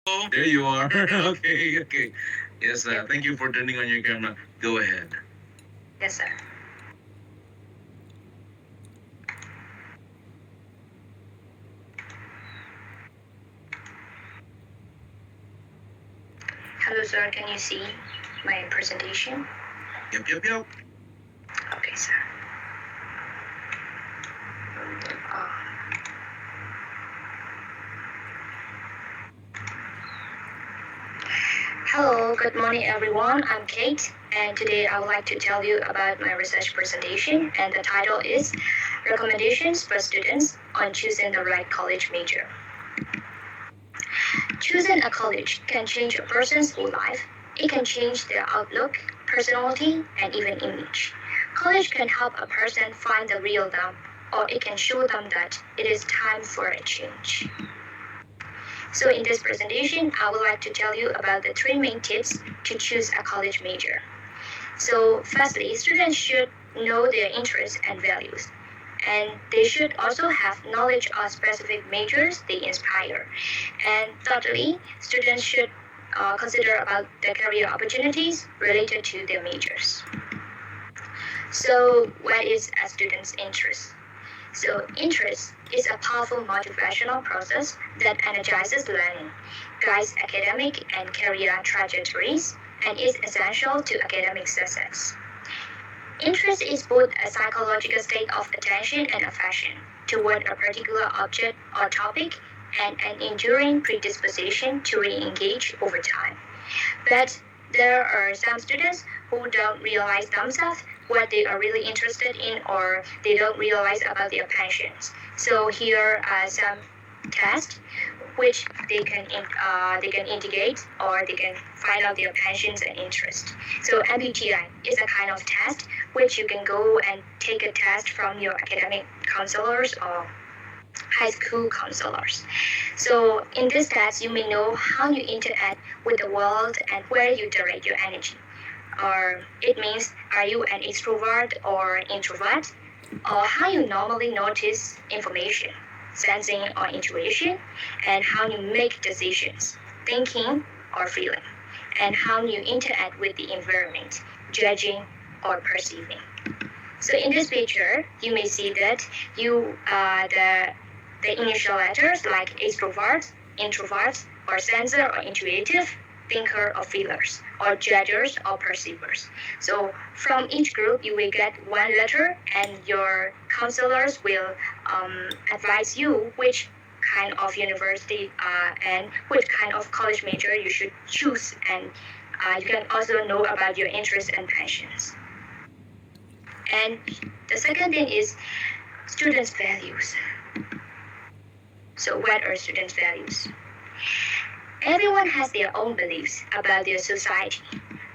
There you are. Okay, okay. Yes, thank you for turning on your camera. Go ahead. Yes, sir. Hello, sir. Can you see my presentation? Yep, yep, yep. Okay, sir. Uh, Hello, good morning, everyone. I'm Kate, and today I would like to tell you about my research presentation, and the title is Recommendations for Students on Choosing the Right College Major. Choosing a college can change a person's whole life. It can change their outlook, personality, and even image. College can help a person find the real them, or it can show them that it is time for a change. So in this presentation, I would like to tell you about the three main tips to choose a college major. So firstly, students should know their interests and values. And they should also have knowledge of specific majors they inspire. And thirdly, students should consider about the career opportunities related to their majors. So what is a student's interest? So interest is a powerful motivational process that energizes learning, guides academic and career trajectories, and is essential to academic success. Interest is both a psychological state of attention and affection toward a particular object or topic and an enduring predisposition to re-engage over time. But there are some students who don't realize themselves what they are really interested in or they don't realize about their passions. So here are some tests which they can indicate or they can find out their passions and interests. So MBTI is a kind of test which you can go and take a test from your academic counselors or high school counselors. So in this test, you may know how you interact with the world and where you direct your energy. Or it means, are you an extrovert or introvert? Or how you normally notice information, sensing or intuition, and how you make decisions, thinking or feeling, and how you interact with the environment, judging or perceiving. So in this picture, you may see that you the initial letters like extrovert, introvert, or sensor or intuitive, thinker or feelers, or judgers or perceivers. So from each group, you will get one letter, and your counselors will advise you which kind of university and which kind of college major you should choose, and you can also know about your interests and passions. And the second thing is students' values. So what are students' values? Everyone has their own beliefs about their society,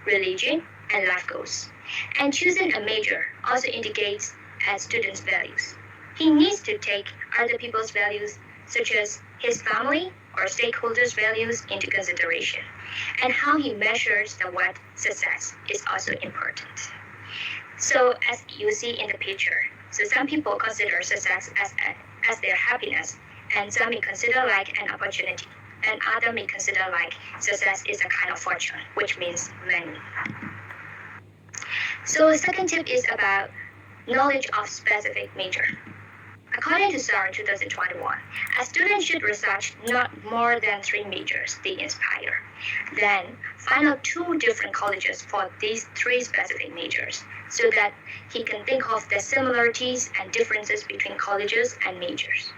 religion, and life goals. And choosing a major also indicates a student's values. He needs to take other people's values, such as his family or stakeholders' values, into consideration. And how he measures the what success is also important. So as you see in the picture, so some people consider success as their happiness, and some may consider like an opportunity, and other may consider like success is a kind of fortune, which means money. So the second tip is about knowledge of specific major. According to SAR 2021, a student should research not more than 3 majors they inspire. Then find out 2 different colleges for these 3 specific majors so that he can think of the similarities and differences between colleges and majors.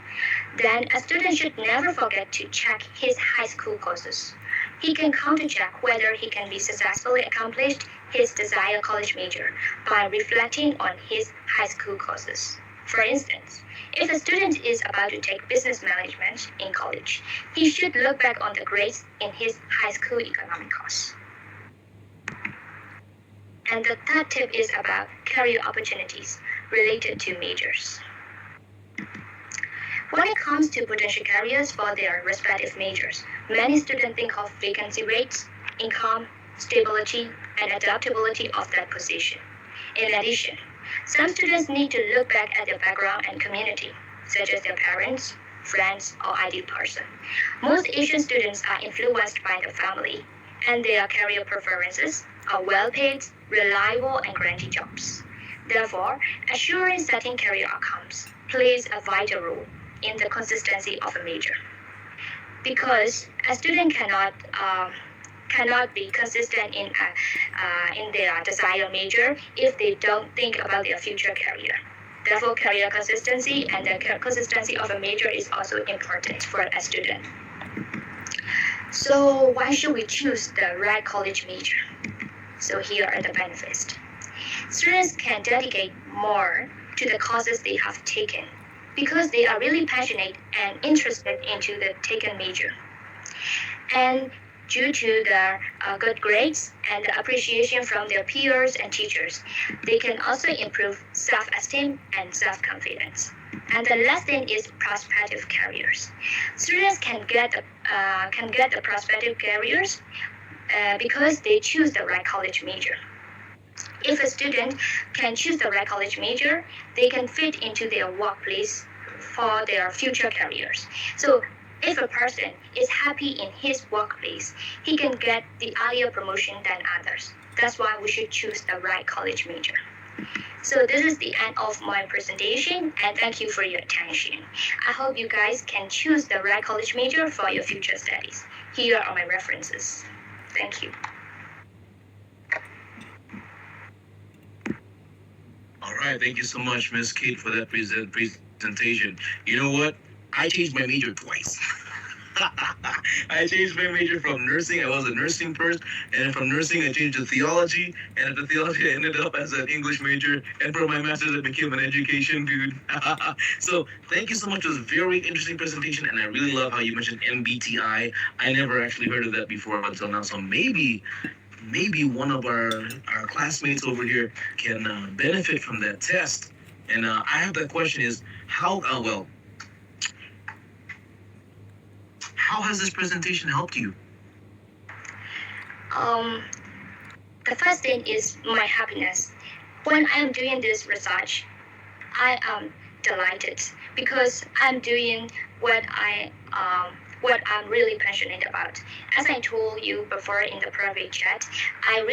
Then a student should never forget to check his high school courses. He can counter-check whether he can be successfully accomplished his desired college major by reflecting on his high school courses. For instance, if a student is about to take business management in college, he should look back on the grades in his high school economic course. And the third tip is about career opportunities related to majors. When it comes to potential careers for their respective majors, many students think of vacancy rates, income, stability, and adaptability of that position. In addition, some students need to look back at their background and community, such as their parents, friends, or ideal person. Most Asian students are influenced by the family, and their career preferences are well paid, reliable, and granted jobs. Therefore, assuring setting career outcomes plays a vital role in the consistency of a major. Because a student cannot be consistent in their desired major if they don't think about their future career. Therefore, career consistency and the consistency of a major is also important for a student. So why should we choose the right college major? So here are the benefits. Students can dedicate more to the courses they have taken because they are really passionate and interested into the taken major. And due to their good grades and the appreciation from their peers and teachers, they can also improve self-esteem and self-confidence. And the last thing is prospective careers. Students can get the prospective careers because they choose the right college major. If a student can choose the right college major, they can fit into their workplace for their future careers. So if a person is happy in his workplace, he can get the earlier promotion than others. That's why we should choose the right college major. So this is the end of my presentation, and thank you for your attention. I hope you guys can choose the right college major for your future studies. Here are my references. Thank you. All right, thank you so much, Miss Kate, for that presentation. You know what? I changed my major twice. I changed my major from nursing. I was a nursing first, and from nursing I changed to theology, and at the theology I ended up as an English major, and for my master's I became an education dude. So thank you so much. It was a very interesting presentation, and I really love how you mentioned MBTI. I never actually heard of that before until now. So maybe one of our classmates over here can benefit from that test. And I have that question is how has this presentation helped you? The first thing is my happiness. When I'm doing this research, I am delighted because I'm doing what I'm really passionate about. As I told you before in the private chat, I am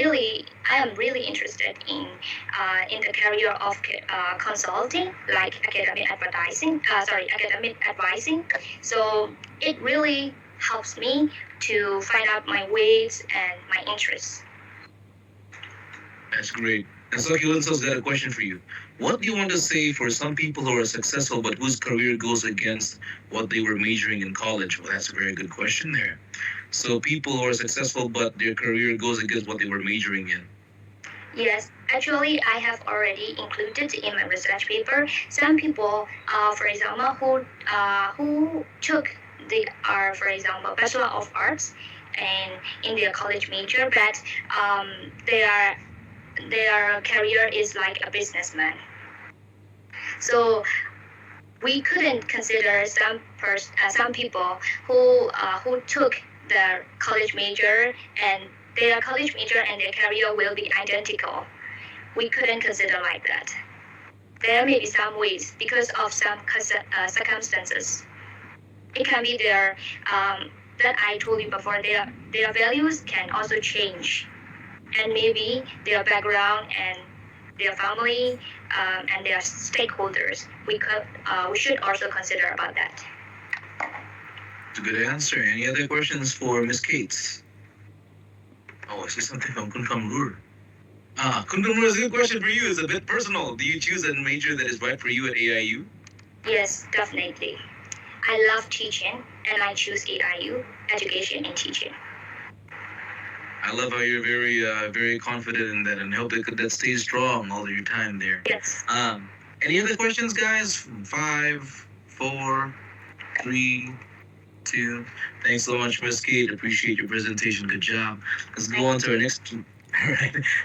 really interested in the career of consulting, like academic advising. So it really helps me to find out my ways and my interests. That's great. And Saki Linso's got a question for you. What do you want to say for some people who are successful but whose career goes against what they were majoring in college? Well, that's a very good question there. So people who are successful but their career goes against what they were majoring in. Yes, actually, I have already included in my research paper some people, for example, who took the for example, Bachelor of Arts and in their college major, but their career is like a businessman. So we couldn't consider some people who took the college major and their college major and their career will be identical. We couldn't consider like that. There may be some ways because of some circumstances. It can be their that I told you before. Their values can also change, and maybe their background and their family and their stakeholders. We should also consider about that. It's a good answer. Any other questions for Miss Kate? Oh, I see something from Kun Kamrur. Kun Kamrur is a good question for you. It's a bit personal. Do you choose a major that is right for you at AIU? Yes, definitely. I love teaching, and I choose AIU, education and teaching. I love how you're very confident in that, and hope that stays strong all of your time there. Yes. Any other questions, guys? 5, 4, 3, 2. Thanks so much, Miss Kate. Appreciate your presentation. Good job. Let's go on to our next. All right.